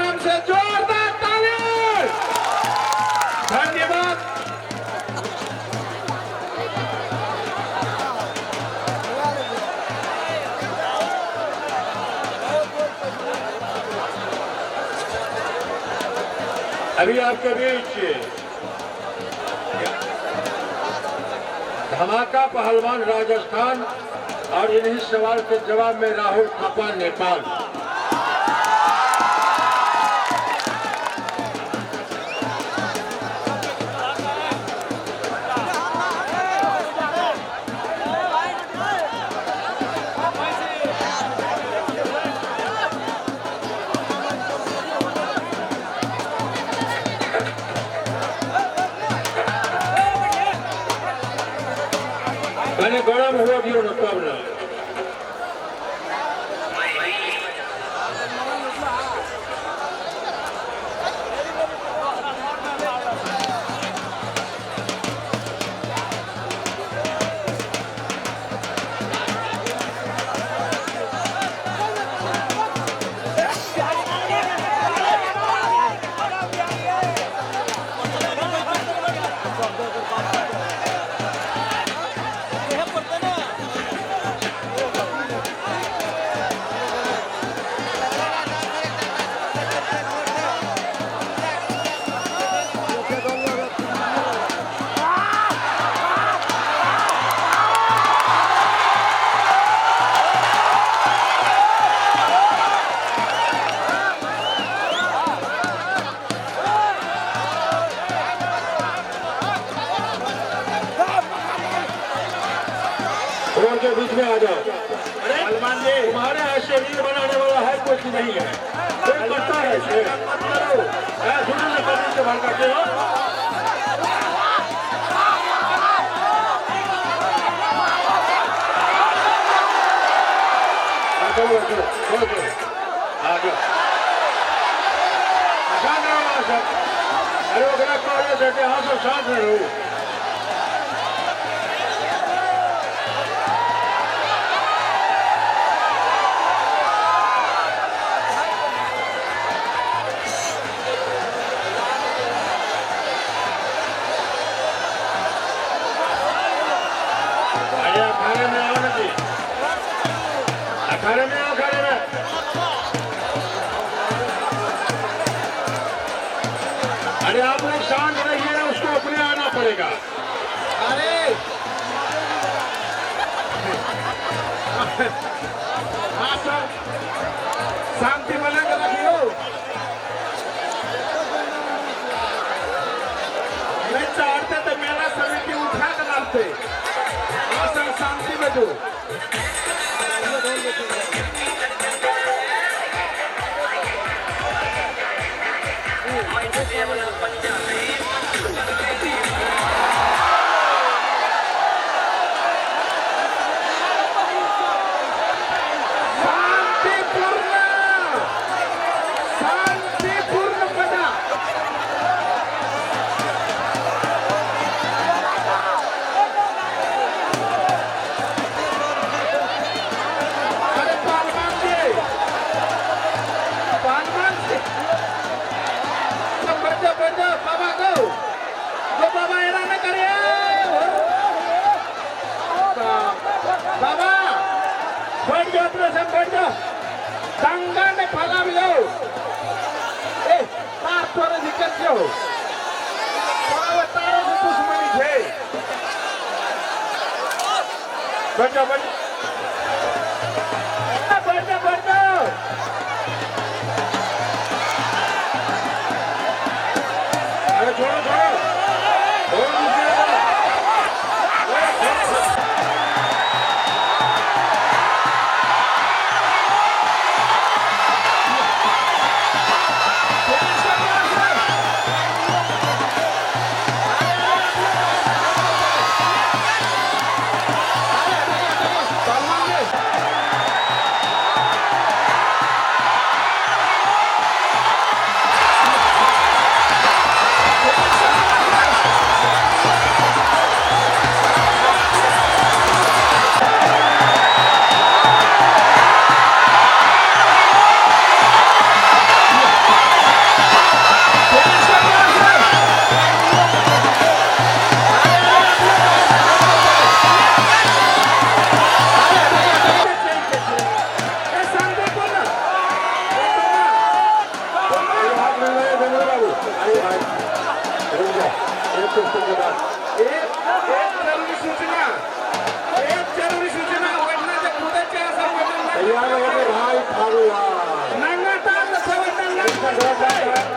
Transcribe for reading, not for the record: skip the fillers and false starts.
नाम से जोरदार ताली। धन्यवाद। अभी आपके बीच धमाका पहलवान राजस्थान और इन्हीं सवाल के जवाब में राहुल थापा नेपाल। मैंने गरम हुआ दियो न तब न के बीच में आ जाओ। हनुमान जी तुम्हारे ऐसे रील बनाने वाला है कुछ नहीं है, कोई करता है ऐसे सुनो ना करने से भर करते हो। अरे वो गलत कॉलेज है, यहाँ सब साथ में रहो। अखाड़े में अखाड़े में अरे आप लोग शांत रहिए, उसको अपने आना पड़ेगा। अरे हाँ सर, शांति बना कर रखियो। नहीं चाहते तो मेला समिति उठा कर लाते। हाँ सर, शांति में दो। दंगल में फला भी हो, तार तोरे दिक्कत क्यों? तारों से दुश्मनी थे। बैठ जाओ, बैठ जाओ, बैठ जाओ। अरे छोड़ो छोड़ो। कुश्ती